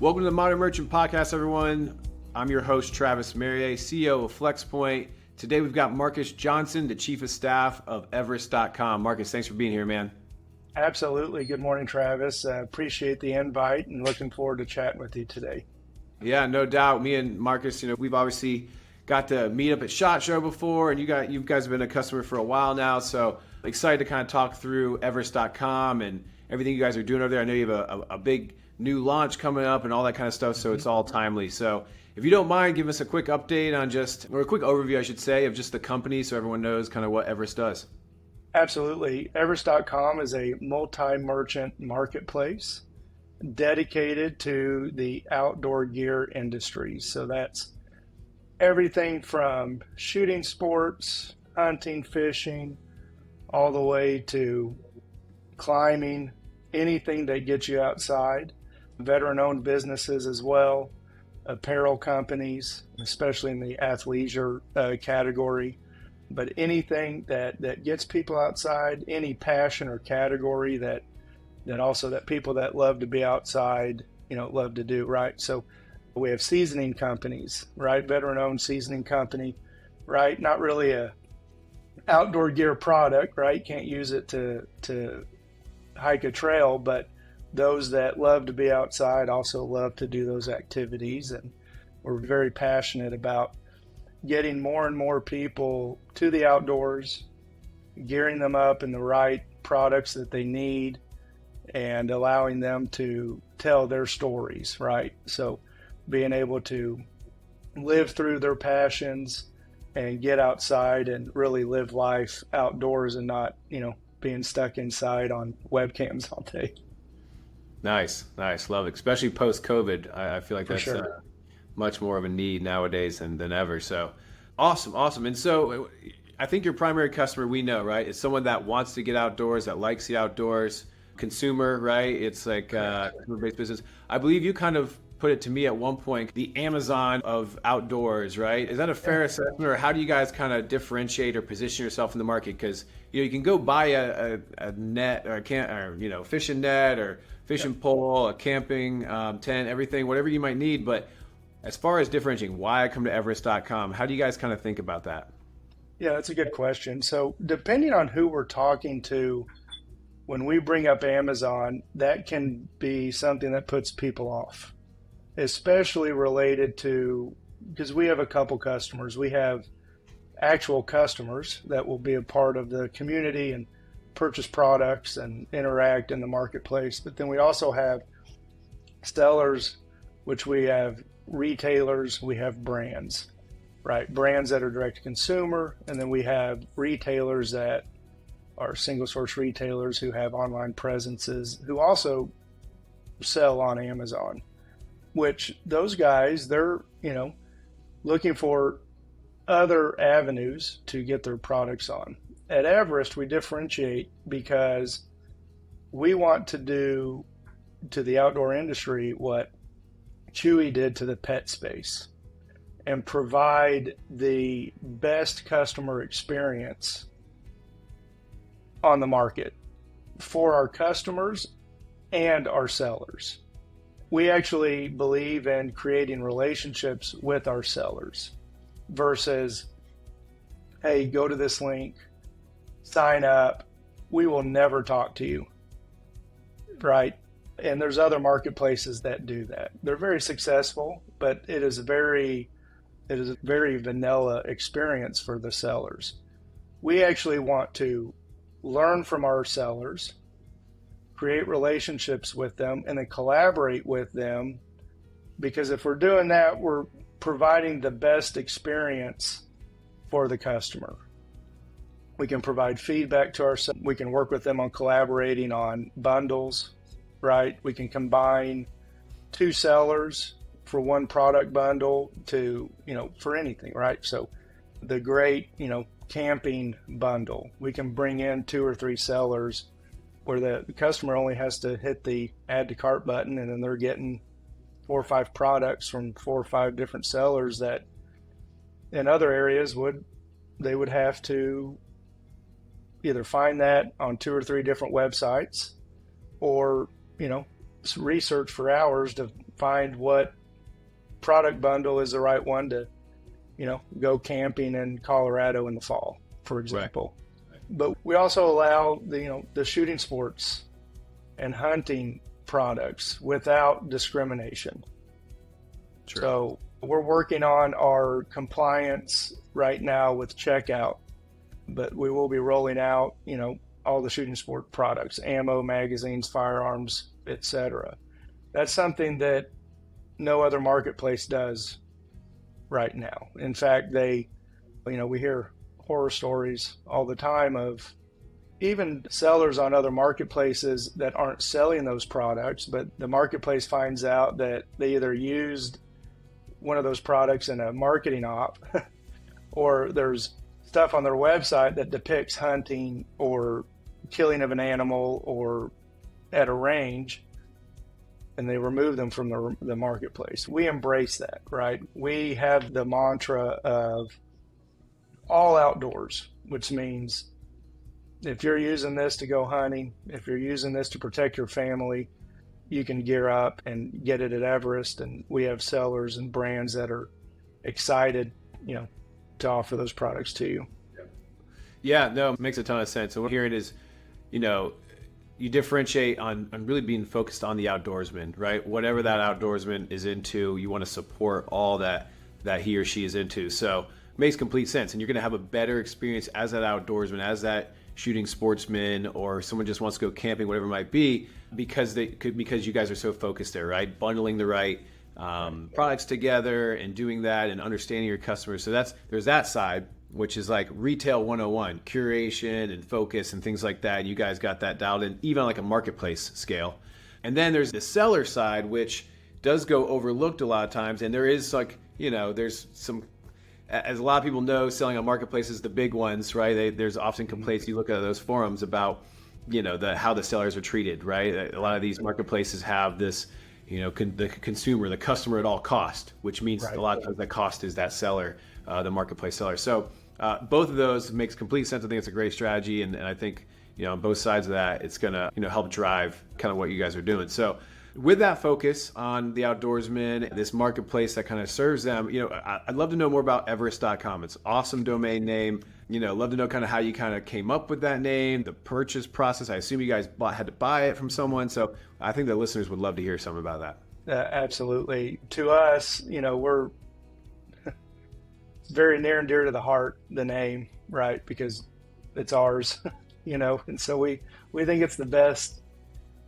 Welcome to the Modern Merchant Podcast, everyone. I'm your host, Travis Merrier, CEO of Flxpoint. Today we've got Marcus Johnson, the Chief of Staff of Everest.com. Marcus, thanks for being here, man. Absolutely. Good morning, Travis. Appreciate the invite and looking forward to chatting with you today. Yeah, no doubt. Me and Marcus, we've obviously got to meet up at SHOT Show before, and you guys have been a customer for a while now, so excited to kind of talk through Everest.com and everything you guys are doing over there. I know you have a big new launch coming up and all that kind of stuff, so it's all timely. So if you don't mind, give us a quick update on or a quick overview, I should say, of just the company so everyone knows kind of what Everest does. Absolutely. Everest.com is a multi-merchant marketplace dedicated to the outdoor gear industry. So that's everything from shooting sports, hunting, fishing, all the way to climbing, anything that gets you outside. Veteran-owned businesses as well, apparel companies, especially in the athleisure category. But anything that gets people outside, any passion or category that people that love to be outside, love to do, right? So we have seasoning companies, right? Veteran-owned seasoning company, right? Not really a outdoor gear product, right? Can't use it to hike a trail, but those that love to be outside also love to do those activities. And we're very passionate about getting more and more people to the outdoors, gearing them up in the right products that they need, and allowing them to tell their stories, right? So being able to live through their passions and get outside and really live life outdoors and not, being stuck inside on webcams all day. Nice. Love it. Especially post-COVID. I feel like that's sure. Much more of a need nowadays than ever. So awesome. And so I think your primary customer, we know, right, is someone that wants to get outdoors, that likes the outdoors, consumer, right? It's like consumer-based business. I believe you kind of put it to me at one point, the Amazon of outdoors, right? Is that a fair assessment, or how do you guys kind of differentiate or position yourself in the market? Because you can go buy a net or fishing net or fishing pole, a camping tent, everything, whatever you might need. But as far as differentiating why I come to Everest.com, how do you guys kind of think about that? Yeah, that's a good question. So depending on who we're talking to, when we bring up Amazon, that can be something that puts people off, especially related to, because we have a couple customers. We have actual customers that will be a part of the community and purchase products and interact in the marketplace. But then we also have sellers, which we have retailers, we have brands, right? Brands that are direct to consumer. And then we have retailers that are single source retailers who have online presences who also sell on Amazon, which those guys, they're, looking for other avenues to get their products on. At Everest, we differentiate because we want to do to the outdoor industry what Chewy did to the pet space and provide the best customer experience on the market for our customers and our sellers. We actually believe in creating relationships with our sellers versus, hey, go to this link, sign up, we will never talk to you, right? And there's other marketplaces that do that. They're very successful, but it is a very vanilla experience for the sellers. We actually want to learn from our sellers, create relationships with them, and then collaborate with them, because if we're doing that, we're providing the best experience for the customer. We can provide feedback to our sellers. We can work with them on collaborating on bundles, right? We can combine two sellers for one product bundle to, for anything, right? So the great, camping bundle, we can bring in 2 or 3 sellers where the customer only has to hit the add to cart button, and then they're getting 4 or 5 products from 4 or 5 different sellers that in other areas they would have to either find that on 2 or 3 different websites or, research for hours to find what product bundle is the right one to, go camping in Colorado in the fall, for example. Right. But we also allow the shooting sports and hunting products without discrimination. Sure. So we're working on our compliance right now with checkout, but we will be rolling out, all the shooting sport products, ammo, magazines, firearms, etc. That's something that no other marketplace does right now. In fact, we hear horror stories all the time of even sellers on other marketplaces that aren't selling those products, but the marketplace finds out that they either used one of those products in a marketing op or there's stuff on their website that depicts hunting or killing of an animal or at a range, and they remove them from the marketplace. We embrace that, right? We have the mantra of all outdoors, which means if you're using this to go hunting, if you're using this to protect your family, you can gear up and get it at Everest. And we have sellers and brands that are excited, to offer those products to you. Yeah, no, it makes a ton of sense. So what I'm hearing is, you differentiate on really being focused on the outdoorsman, right? Whatever that outdoorsman is into, you want to support all that he or she is into. So it makes complete sense. And you're going to have a better experience as that outdoorsman, as that shooting sportsman, or someone just wants to go camping, whatever it might be, because you guys are so focused there, right? Bundling the right products together and doing that and understanding your customers. So there's that side, which is like retail 101, curation and focus and things like that. You guys got that dialed in, even on like a marketplace scale. And then there's the seller side, which does go overlooked a lot of times. And there is there's some, as a lot of people know, selling on marketplaces, the big ones, right? There's often complaints. You look at those forums about, how the sellers are treated, right? A lot of these marketplaces have this, the consumer, the customer at all cost, which means right. A lot of times the cost is that seller, the marketplace seller. So both of those makes complete sense. I think it's a great strategy. And I think, on both sides of that, it's going to, help drive kind of what you guys are doing. So with that focus on the outdoorsman, this marketplace that kind of serves them, I'd love to know more about Everest.com. It's an awesome domain name. Love to know kind of how you kind of came up with that name, the purchase process. I assume you guys had to buy it from someone. So I think the listeners would love to hear something about that. Absolutely. To us, we're very near and dear to the heart, the name, right? Because it's ours, and so we think it's the best.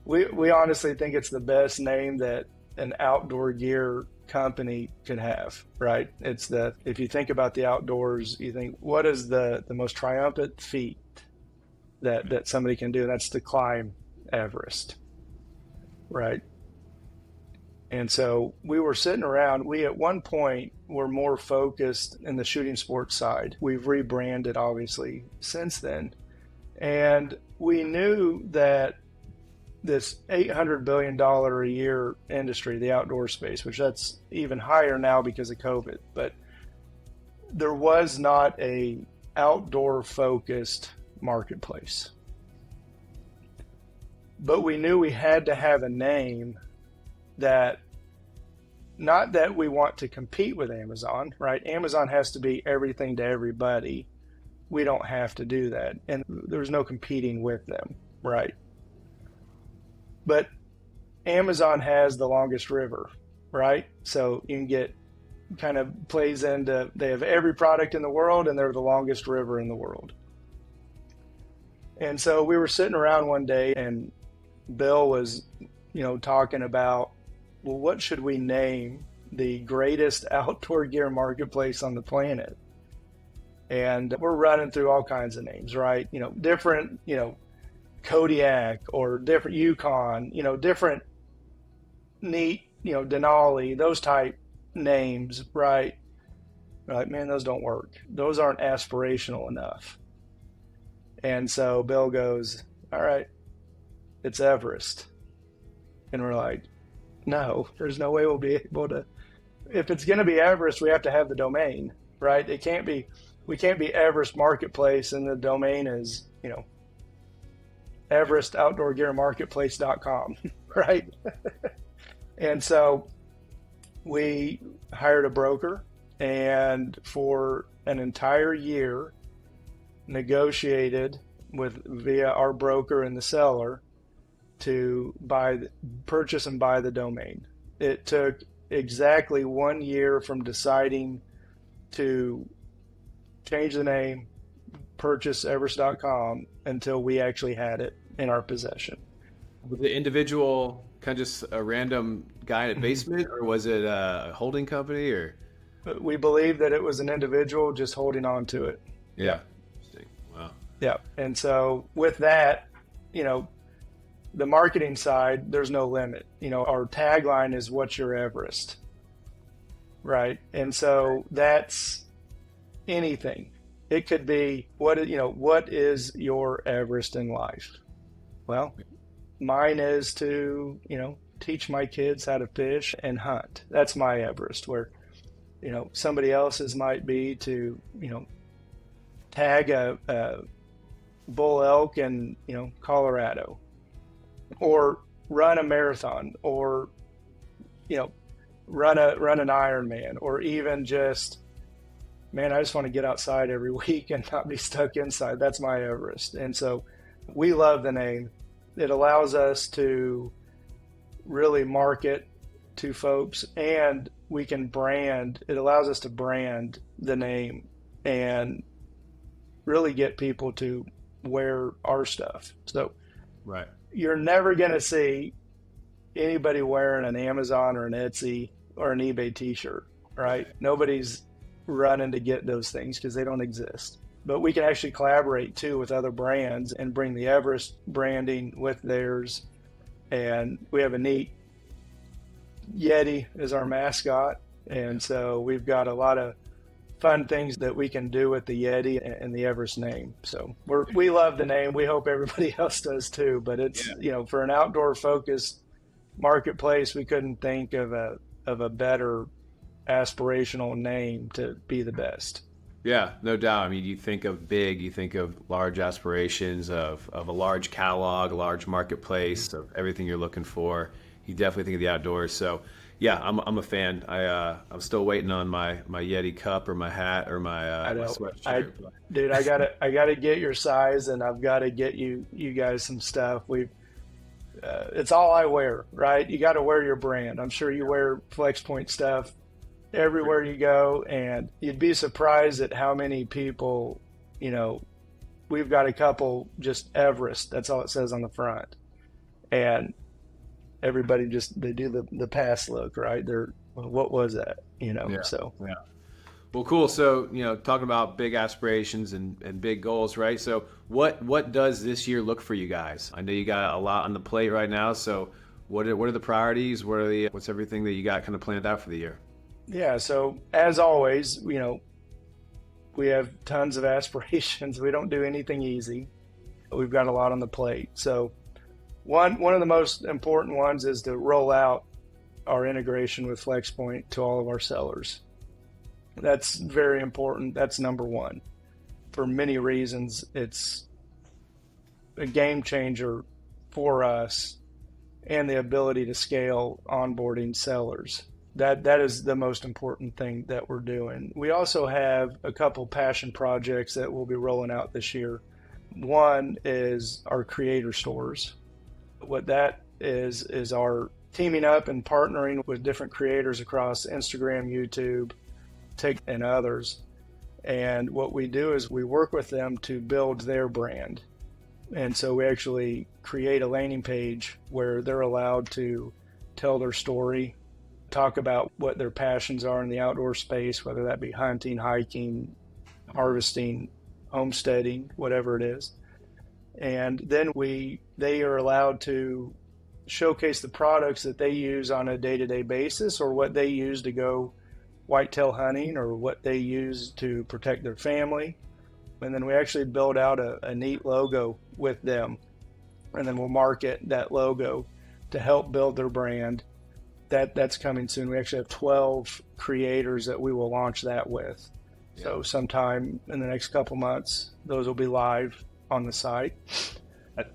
We honestly think it's the best name that an outdoor gear company could have, right? If you think about the outdoors, you think, what is the most triumphant feat that somebody can do? And that's to climb Everest, right? And so we were sitting around, we at one point were more focused in the shooting sports side. We've rebranded obviously since then. And we knew that this $800 billion a year industry, the outdoor space, which that's even higher now because of COVID, but there was not a outdoor focused marketplace. But we knew we had to have a name that, not that we want to compete with Amazon, right? Amazon has to be everything to everybody. We don't have to do that. And there's no competing with them, right? But Amazon has the longest river, right? So you can get kind of plays into, they have every product in the world and they're the longest river in the world. And so we were sitting around one day and Bill was, talking about, well, what should we name the greatest outdoor gear marketplace on the planet? And we're running through all kinds of names, right? Different, Kodiak or different Yukon, different neat, Denali, those type names, right? We're like, man, those don't work. Those aren't aspirational enough. And so Bill goes, all right, it's Everest. And we're like, no, there's no way we'll be able to. If it's going to be Everest, we have to have the domain, right? We can't be Everest Marketplace and the domain is, EverestOutdoorGearMarketplace.com, right? And so we hired a broker, and for an entire year negotiated via our broker and the seller to purchase and buy the domain. It took exactly 1 year from deciding to change the name, purchase Everest.com, until we actually had it in our possession. Was the individual kind of just a random guy in a basement, or was it a holding company? Or we believe that it was an individual just holding on to it. Yeah. Interesting. Wow. Yeah. And so with that, the marketing side, there's no limit. Our tagline is "What's your Everest?" Right? And so that's anything. It could be what is your Everest in life? Well, mine is to, teach my kids how to fish and hunt. That's my Everest. Where, somebody else's might be to, tag a bull elk in, Colorado, or run a marathon, or, run an Ironman, or even just, man, I just want to get outside every week and not be stuck inside. That's my Everest. And so we love the name. It allows us to really market to folks, and we can brand. It allows us to brand the name and really get people to wear our stuff. So right. You're never going to see anybody wearing an Amazon or an Etsy or an eBay t-shirt, right? Nobody's running to get those things because they don't exist. But we can actually collaborate too with other brands and bring the Everest branding with theirs. And we have a neat Yeti as our mascot. And so we've got a lot of fun things that we can do with the Yeti and the Everest name. So we love the name. We hope everybody else does too. But it's, for an outdoor focused marketplace, we couldn't think of a better aspirational name to be the best. Yeah, no doubt. I mean, you think of big, you think of large aspirations, of a large catalog, a large marketplace, of everything you're looking for. You definitely think of the outdoors. So yeah, I'm a fan. I'm still waiting on my Yeti cup or my hat or my sweatshirt. Dude, I gotta get your size, and I've got to get you guys some stuff. It's all I wear, right? You got to wear your brand. I'm sure you wear Flxpoint stuff everywhere you go, and you'd be surprised at how many people, we've got a couple just Everest. That's all it says on the front, and everybody they do the pass look, right? What was that? Yeah. So yeah. Well, cool. So, talking about big aspirations and big goals, right? So what does this year look for you guys? I know you got a lot on the plate right now. So what are the priorities? What's everything that you got kind of planned out for the year? Yeah. So as always, we have tons of aspirations. We don't do anything easy. We've got a lot on the plate. So one of the most important ones is to roll out our integration with Flxpoint to all of our sellers. That's very important. That's number one. For many reasons, it's a game changer for us and the ability to scale onboarding sellers. That is the most important thing that we're doing. We also have a couple passion projects that we'll be rolling out this year. One is our creator stores. What that is our teaming up and partnering with different creators across Instagram, YouTube, TikTok, and others. And what we do is we work with them to build their brand. And so we actually create a landing page where they're allowed to tell their story, talk about what their passions are in the outdoor space, whether that be hunting, hiking, harvesting, homesteading, whatever it is. And then they are allowed to showcase the products that they use on a day-to-day basis, or what they use to go whitetail hunting, or what they use to protect their family. And then we actually build out a neat logo with them, and then we'll market that logo to help build their brand. That's coming soon. We actually have 12 creators that we will launch that with. So sometime in the next couple months, those will be live on the site.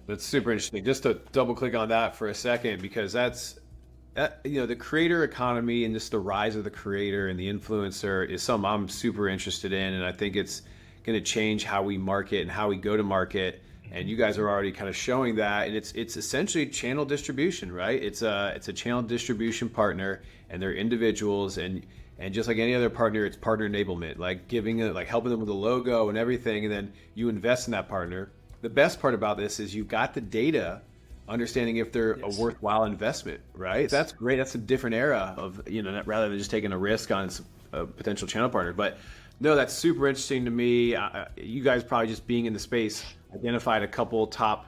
That's super interesting. Just to double click on that for a second, because the creator economy and just the rise of the creator and the influencer is something I'm super interested in. And I think it's going to change how we market and how we go to market. And you guys are already kind of showing that. And it's essentially channel distribution, right? It's a channel distribution partner, and they're individuals. And just like any other partner, it's partner enablement, like helping them with the logo and everything. And then you invest in that partner. The best part about this is you got the data, understanding if they're a worthwhile investment, right? Yes. That's great. That's a different era of, rather than just taking a risk on a potential channel partner. But no, that's super interesting to me. You guys probably just being in the space identified a couple top,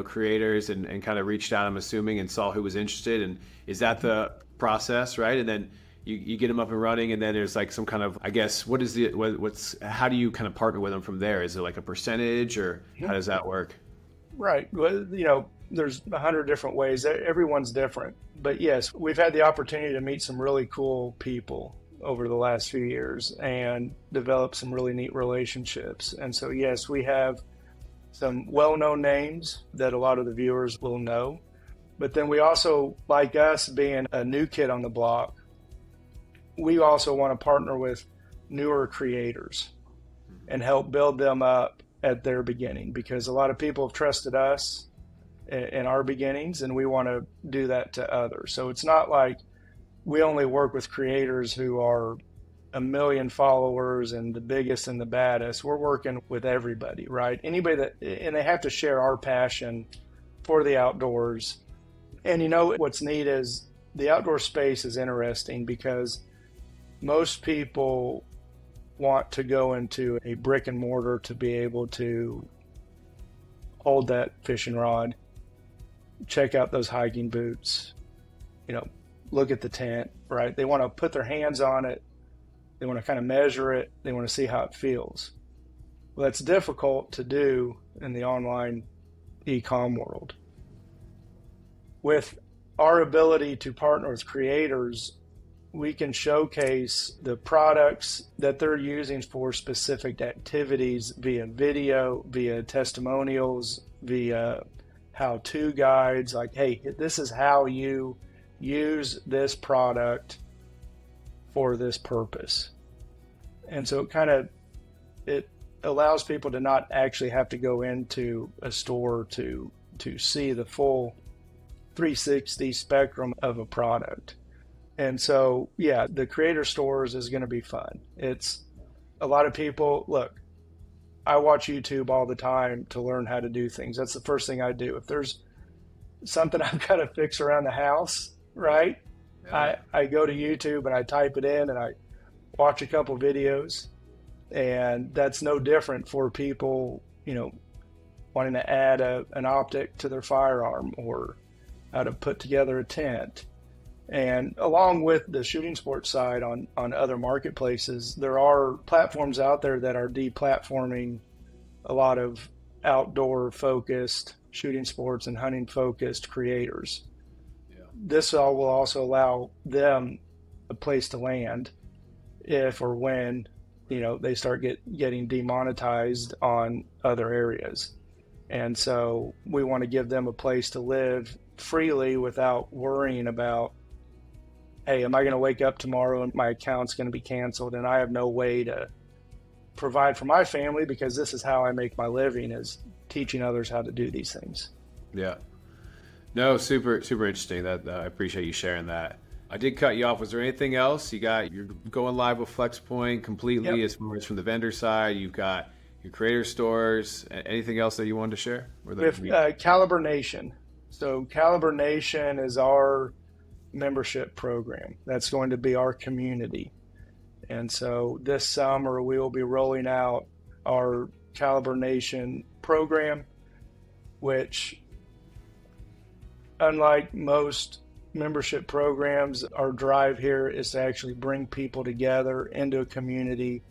creators and kind of reached out, I'm assuming, and saw who was interested. And is that the process, right? And then you get them up and running, and then there's like some kind of, I guess, how do you kind of partner with them from there? Is it like a percentage, or how does that work? Right. Well, there's 100 different ways. Everyone's different. But yes, we've had the opportunity to meet some really cool people over the last few years and develop some really neat relationships. And so, yes, we have some well-known names that a lot of the viewers will know. But then we also, like us being a new kid on the block, we also want to partner with newer creators and help build them up at their beginning, because a lot of people have trusted us in our beginnings, and we want to do that to others. So it's not like we only work with creators who are 1 million followers and the biggest and the baddest. We're working with everybody, right? Anybody and they have to share our passion for the outdoors. And what's neat is the outdoor space is interesting because most people want to go into a brick and mortar to be able to hold that fishing rod, check out those hiking boots, look at the tent, right? They want to put their hands on it. They want to kind of measure it. They want to see how it feels. Well, that's difficult to do in the online e-com world. With our ability to partner with creators, we can showcase the products that they're using for specific activities via video, via testimonials, via how-to guides, like, hey, this is how you use this product for this purpose. And so it allows people to not actually have to go into a store to see the full 360 spectrum of a product. And so, yeah, the creator stores is going to be fun. It's a lot of people, look, I watch YouTube all the time to learn how to do things. That's the first thing I do. If there's something I've got to fix around the house, right? Yeah. I go to YouTube and I type it in and I watch a couple videos, and that's no different for people, wanting to add an optic to their firearm or how to put together a tent. And along with the shooting sports side on other marketplaces, there are platforms out there that are deplatforming a lot of outdoor focused shooting sports and hunting focused creators. Yeah. This will also allow them a place to land if or when they start getting demonetized on other areas. And so we want to give them a place to live freely without worrying about, hey, am I going to wake up tomorrow and my account's going to be canceled and I have no way to provide for my family, because this is how I make my living, is teaching others how to do these things. Yeah. No, super, super interesting. That I appreciate you sharing that. I did cut you off. Was there anything else? You're going live with Flxpoint completely. Yep. As far as from the vendor side, you've got your creator stores. Anything else that you wanted to share? With Caliber Nation. So Caliber Nation is our membership program. That's going to be our community. And so this summer we will be rolling out our Caliber Nation program, which, unlike most membership programs, our drive here is to actually bring people together into a community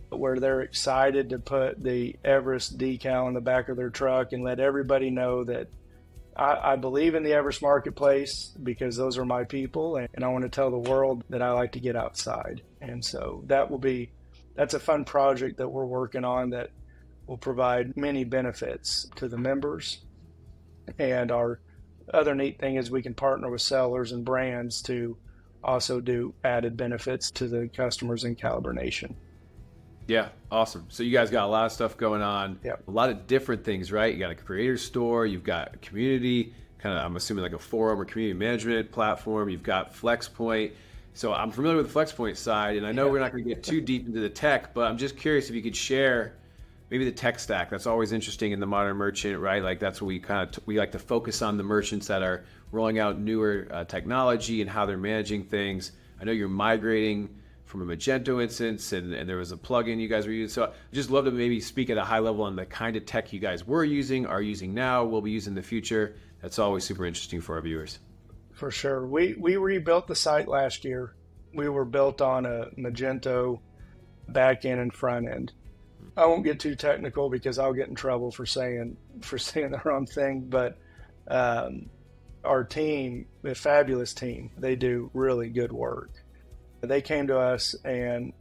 where they're excited to put the Everest decal on the back of their truck and let everybody know that I believe in the Everest marketplace because those are my people, and I want to tell the world that I like to get outside. And so that's a fun project that we're working on that will provide many benefits to the members And our other neat thing is we can partner with sellers and brands to also do added benefits to the customers in Caliber Nation. Yeah, awesome. So you guys got a lot of stuff going on, Yep. a lot of different things, right? You got a creator store, you've got a community, kind of, I'm assuming like a forum or community management platform. You've got Flxpoint. So I'm familiar with the Flxpoint side, and I know we're not going to get too deep into the tech, but I'm just curious if you could share maybe the tech stack. That's always interesting in the modern merchant, right? Like that's what we we like to focus on, the merchants that are rolling out newer technology and how they're managing things. I know you're migrating from a Magento instance, and there was a plugin you guys were using. So I'd just love to maybe speak at a high level on the kind of tech you guys were using, are using now, will be using in the future. That's always super interesting for our viewers. For sure. We rebuilt the site last year. We were built on a Magento back end and front end. I won't get too technical because I'll get in trouble for saying the wrong thing, but our team, a fabulous team, they do really good work. They came to us and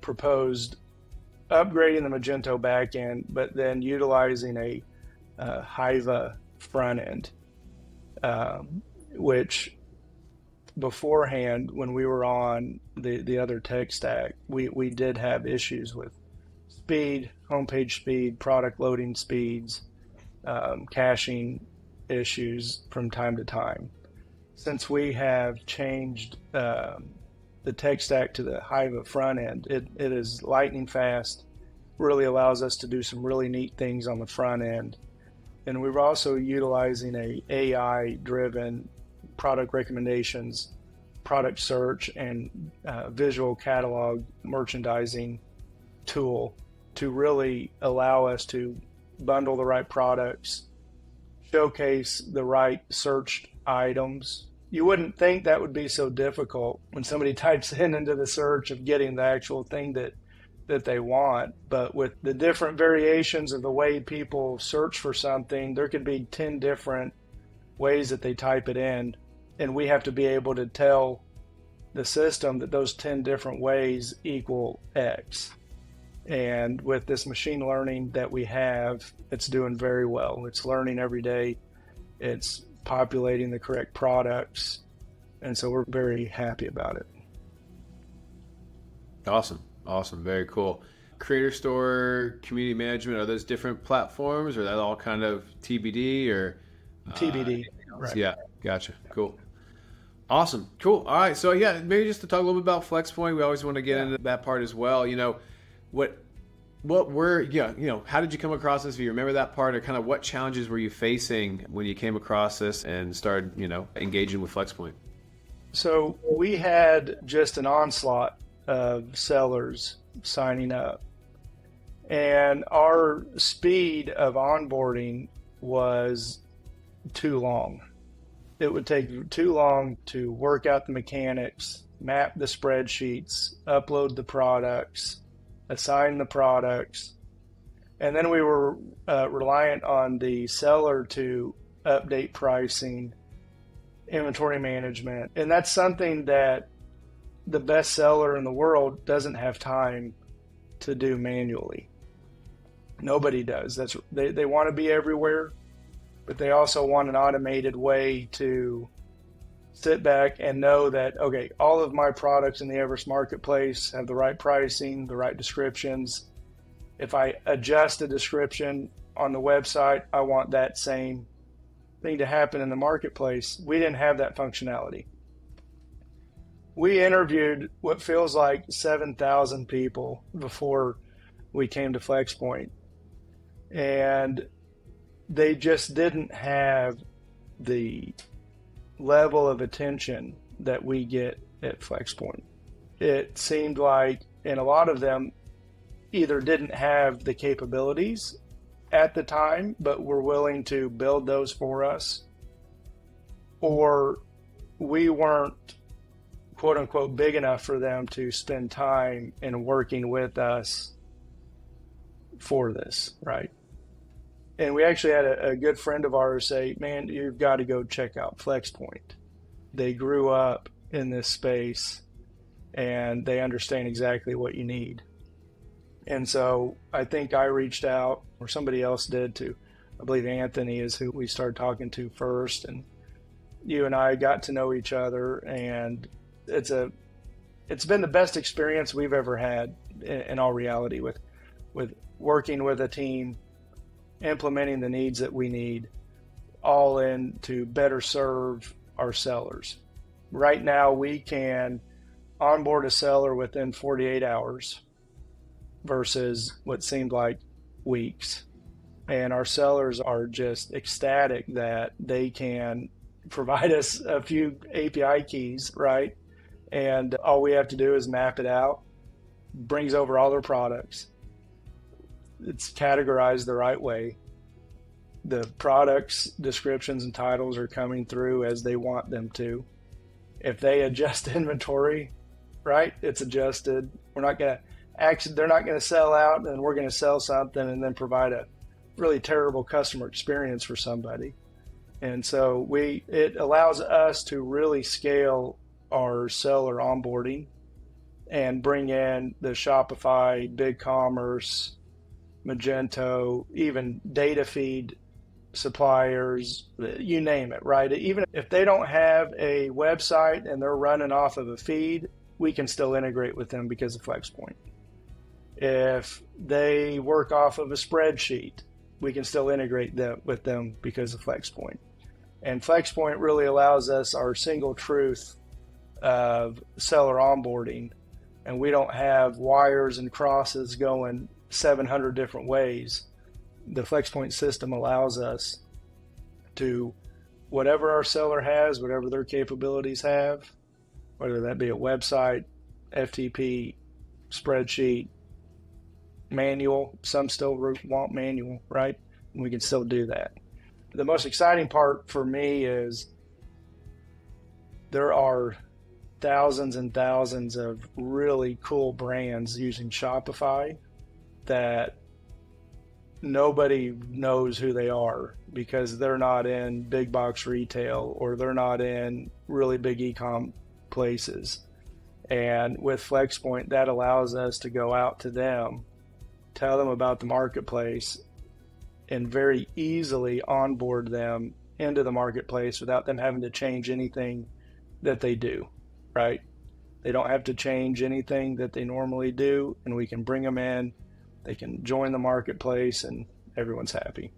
proposed upgrading the Magento backend, but then utilizing a Hiva front end, which beforehand, when we were on the other tech stack, we did have issues with speed, homepage speed, product loading speeds, caching issues from time to time. Since we have changed the tech stack to the Hiva front end, it is lightning fast, really allows us to do some really neat things on the front end. And we were also utilizing a AI driven product recommendations, product search, and visual catalog merchandising tool to really allow us to bundle the right products, showcase the right searched items. You wouldn't think that would be so difficult when somebody types into the search of getting the actual thing that they want. But with the different variations of the way people search for something, there could be 10 different ways that they type it in. And we have to be able to tell the system that those 10 different ways equal X. And with this machine learning that we have, it's doing very well. It's learning every day. It's populating the correct products. And so we're very happy about it. Awesome. Very cool. Creator store, community management, are those different platforms, or that all kind of TBD or TBD? Right. Yeah, gotcha. Cool. Awesome. Cool. All right. So yeah, maybe just to talk a little bit about Flxpoint, we always want to get into that part as well. How did you come across this? If you remember that part, or kind of what challenges were you facing when you came across this and started, engaging with Flxpoint? So we had just an onslaught of sellers signing up, and our speed of onboarding was too long. It would take too long to work out the mechanics, map the spreadsheets, upload the products, assign the products. And then we were reliant on the seller to update pricing, inventory management. And that's something that the best seller in the world doesn't have time to do manually. Nobody does. They want to be everywhere, but they also want an automated way to sit back and know that, okay, all of my products in the Everest Marketplace have the right pricing, the right descriptions. If I adjust a description on the website, I want that same thing to happen in the marketplace. We didn't have that functionality. We interviewed what feels like 7,000 people before we came to Flxpoint, and they just didn't have the level of attention that we get at Flxpoint. It seemed like, and a lot of them either didn't have the capabilities at the time, but were willing to build those for us, or we weren't quote unquote big enough for them to spend time in working with us for this, right? And we actually had a good friend of ours say, man, you've got to go check out Flxpoint. They grew up in this space and they understand exactly what you need. And so I think I reached out, or somebody else did, to I believe Anthony is who we started talking to first, and you and I got to know each other, and it's been the best experience we've ever had in all reality with working with a team, implementing the needs that we need, all in to better serve our sellers. Right now, we can onboard a seller within 48 hours versus what seemed like weeks. And our sellers are just ecstatic that they can provide us a few API keys, right? And all we have to do is map it out, brings over all their products. It's categorized the right way. The products, descriptions, and titles are coming through as they want them to. If they adjust inventory, right, it's adjusted. They're not going to sell out, and we're going to sell something and then provide a really terrible customer experience for somebody. And so it allows us to really scale our seller onboarding and bring in the Shopify, BigCommerce, Magento, even data feed suppliers, you name it, right? Even if they don't have a website and they're running off of a feed, we can still integrate with them because of Flxpoint. If they work off of a spreadsheet, we can still integrate with them because of Flxpoint. And Flxpoint really allows us our single truth of seller onboarding, and we don't have wires and crosses going 700 different ways. The Flxpoint system allows us to, whatever our seller has, whatever their capabilities have, whether that be a website, FTP, spreadsheet, manual. Some still want manual, right? And we can still do that. The most exciting part for me is there are thousands and thousands of really cool brands using Shopify that nobody knows who they are because they're not in big box retail or they're not in really big e-com places. And with Flxpoint, that allows us to go out to them, tell them about the marketplace, and very easily onboard them into the marketplace without them having to change anything that they do, right? They don't have to change anything that they normally do, and we can bring them in. They can join the marketplace, and everyone's happy.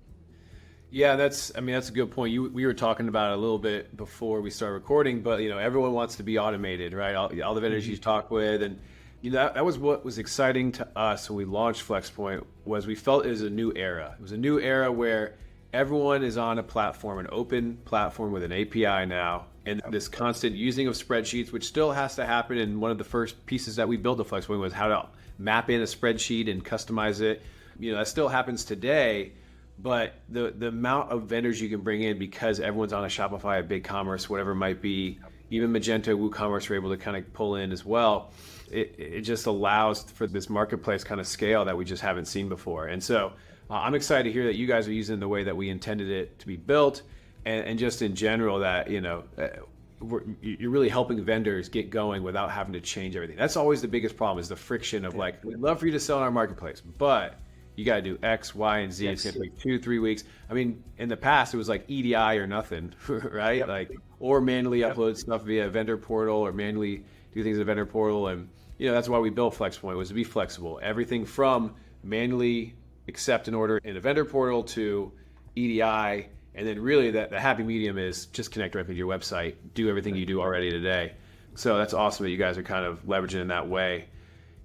Yeah, that's a good point. We were talking about it a little bit before we started recording, but everyone wants to be automated, right? All the vendors you talk with, and that was what was exciting to us when we launched Flxpoint, was we felt it was a new era. It was a new era where everyone is on a platform, an open platform with an API now, and this constant using of spreadsheets, which still has to happen. And one of the first pieces that we built at Flxpoint was how to map in a spreadsheet and customize it. That still happens today, but the amount of vendors you can bring in, because everyone's on a Shopify, a BigCommerce, whatever it might be, even Magento, WooCommerce are able to kind of pull in as well. It just allows for this marketplace kind of scale that we just haven't seen before. And so I'm excited to hear that you guys are using the way that we intended it to be built, and just in general that, you're really helping vendors get going without having to change everything. That's always the biggest problem, is the friction of like, we'd love for you to sell in our marketplace, but you got to do X, Y, and Z. It's going to take 2-3 weeks. I mean, in the past, it was like EDI or nothing, right? Yep. Or manually upload stuff via a vendor portal, or manually do things in a vendor portal. And, that's why we built Flxpoint, was to be flexible. Everything from manually accept an order in a vendor portal to EDI. And then really the happy medium is just connect directly to your website, do everything you do already today. So that's awesome that you guys are kind of leveraging in that way.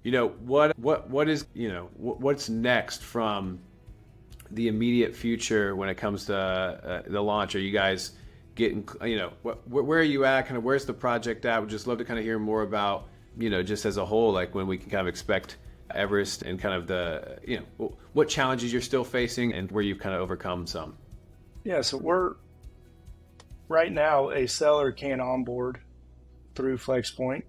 What's next from the immediate future when it comes to the launch? Are you guys getting, where are you at? Kind of where's the project at? We'd just love to kind of hear more about, just as a whole, like when we can kind of expect Everest, and kind of the, what challenges you're still facing and where you've kind of overcome some. Yeah, so we're right now, a seller can onboard through Flxpoint.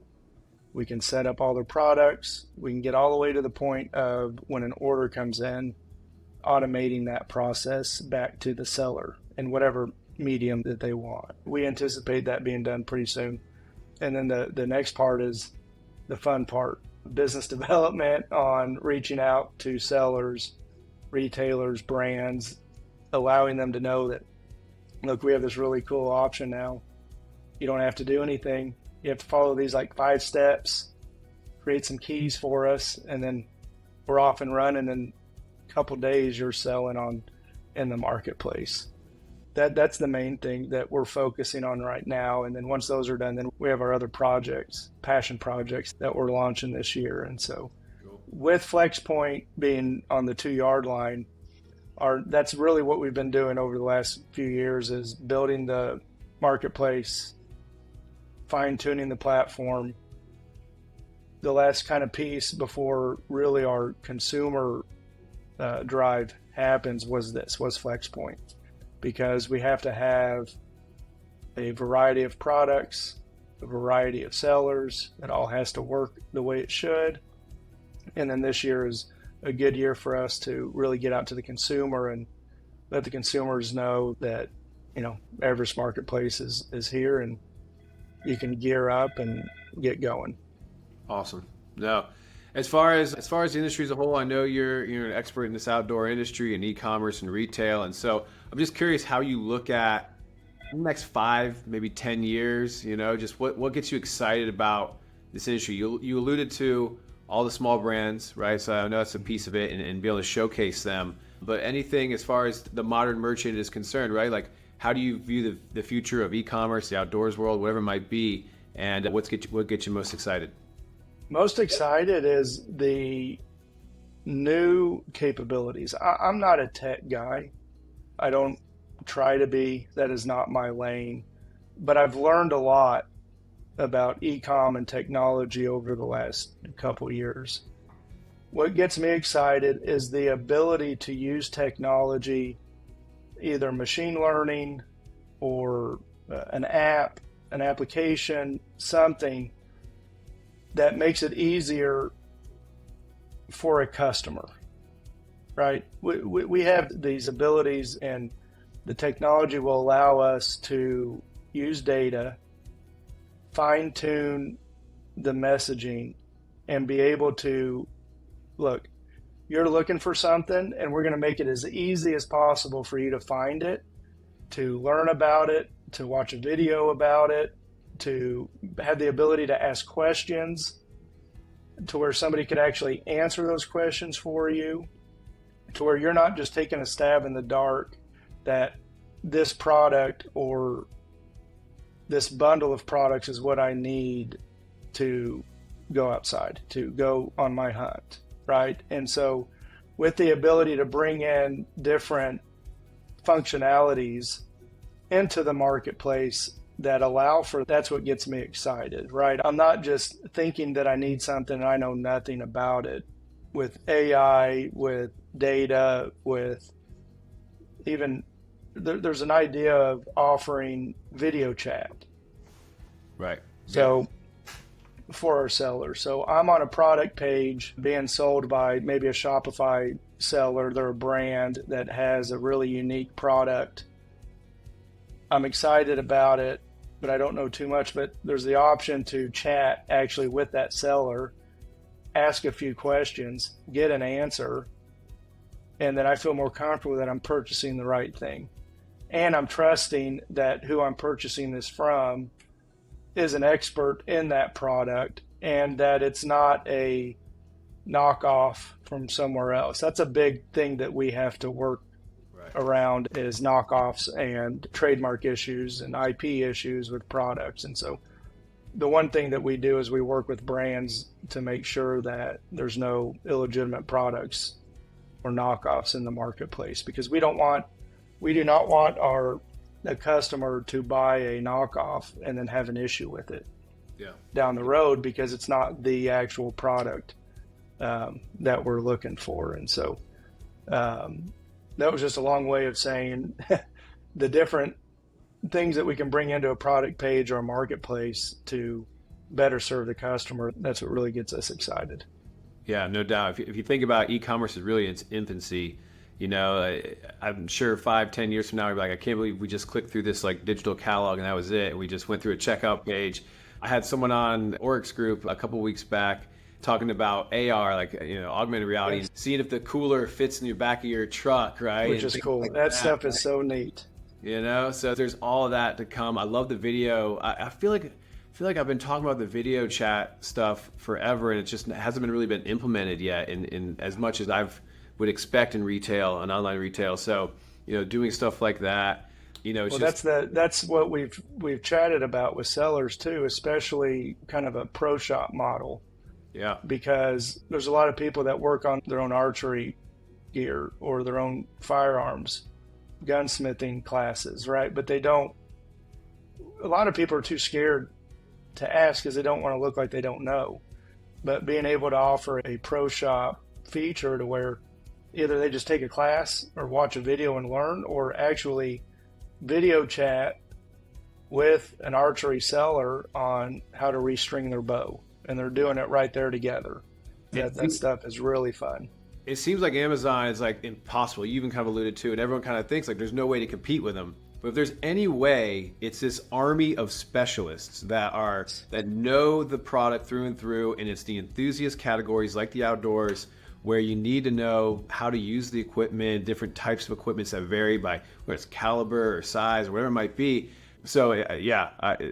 We can set up all their products. We can get all the way to the point of when an order comes in, automating that process back to the seller in whatever medium that they want. We anticipate that being done pretty soon. And then the next part is the fun part, business development on reaching out to sellers, retailers, brands, allowing them to know that, look, we have this really cool option now. You don't have to do anything. You have to follow these like 5 steps, create some keys for us, and then we're off and running. In a couple of days, you're selling in the marketplace. That's the main thing that we're focusing on right now. And then once those are done, then we have our other projects, passion projects that we're launching this year. And so with Flxpoint being on the 2-yard line, that's really what we've been doing over the last few years, is building the marketplace, fine-tuning the platform. The last kind of piece before really our consumer drive happens was Flxpoint, because we have to have a variety of products, a variety of sellers. It all has to work the way it should. And then this year is a good year for us to really get out to the consumer and let the consumers know that, Everest Marketplace is here and you can gear up and get going. Awesome. No, as far as the industry as a whole, I know you're an expert in this outdoor industry and e-commerce and retail, and so I'm just curious how you look at the next 5, maybe 10 years. Just what gets you excited about this industry? You alluded to all the small brands, right? So I know that's a piece of it, and be able to showcase them. But anything as far as the modern merchant is concerned, right? Like, how do you view the future of e-commerce, the outdoors world, whatever it might be, and what gets you most excited? Most excited is the new capabilities. I'm not a tech guy. I don't try to be. That is not my lane. But I've learned a lot about e-com and technology over the last couple years. What gets me excited is the ability to use technology, either machine learning or an app, an application, something that makes it easier for a customer, right? We have these abilities, and the technology will allow us to use data, fine-tune the messaging, and be able to, look, you're looking for something, and we're going to make it as easy as possible for you to find it, to learn about it, to watch a video about it, to have the ability to ask questions, to where somebody could actually answer those questions for you, to where you're not just taking a stab in the dark that this product or this bundle of products is what I need to go outside, to go on my hunt, right? And so with the ability to bring in different functionalities into the marketplace that allow for, that's what gets me excited, right? I'm not just thinking that I need something and I know nothing about it. With AI, with data, with even, there's an idea of offering video chat. Right. So for our sellers. So I'm on a product page being sold by maybe a Shopify seller. They're a brand that has a really unique product. I'm excited about it, but I don't know too much. But there's the option to chat actually with that seller, ask a few questions, get an answer, and then I feel more comfortable that I'm purchasing the right thing. And I'm trusting that who I'm purchasing this from is an expert in that product, and that it's not a knockoff from somewhere else. That's a big thing that we have to work around, is knockoffs and trademark issues and IP issues with products. And so the one thing that we do is we work with brands to make sure that there's no illegitimate products or knockoffs in the marketplace, because we do not want the customer to buy a knockoff and then have an issue with it down the road because it's not the actual product that we're looking for. And so that was just a long way of saying the different things that we can bring into a product page or a marketplace to better serve the customer. That's what really gets us excited. Yeah, no doubt. If you think about e-commerce is really in its infancy, I'm sure 5-10 years from now, we'll be like, I can't believe we just clicked through this like digital catalog and that was it. We just went through a checkout page. I had someone on Oryx Group a couple weeks back talking about AR, like, augmented reality, Yes. seeing if the cooler fits in your back of your truck, right? Which is cool. That stuff is so neat. So there's all of that to come. I love the video. I feel like I've been talking about the video chat stuff forever, and it just hasn't really been implemented yet in as much as would expect in retail and online retail. So, doing stuff like that, it's that's what we've chatted about with sellers too, especially kind of a pro shop model. Yeah. Because there's a lot of people that work on their own archery gear or their own firearms, gunsmithing classes, right? But a lot of people are too scared to ask because they don't want to look like they don't know. But being able to offer a pro shop feature to where either they just take a class or watch a video and learn, or actually video chat with an archery seller on how to restring their bow. And they're doing it right there together. That stuff is really fun. It seems like Amazon is like impossible. You even kind of alluded to it. Everyone kind of thinks like there's no way to compete with them. But if there's any way, it's this army of specialists that know the product through and through, and it's the enthusiast categories like the outdoors, where you need to know how to use the equipment, different types of equipments that vary by whether it's caliber or size or whatever it might be. So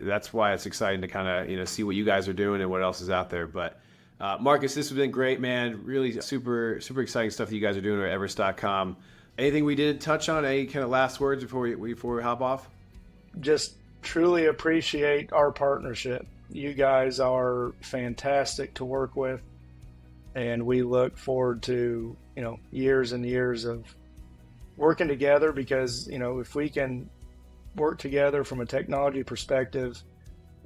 that's why it's exciting to kind of see what you guys are doing and what else is out there. But Marcus, this has been great, man. Really super super exciting stuff that you guys are doing at Everest.com. Anything we did touch on? Any kind of last words before we hop off? Just truly appreciate our partnership. You guys are fantastic to work with, and we look forward to years and years of working together, because if we can work together from a technology perspective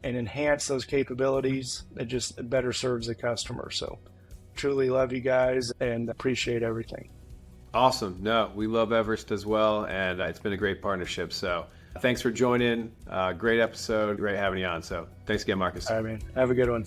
and enhance those capabilities, it better serves the customer. So truly love you guys and appreciate everything. Awesome. No, we love Everest as well, and it's been a great partnership. So thanks for joining. Great episode. Great having you on. So thanks again, Marcus. All right, man. Have a good one.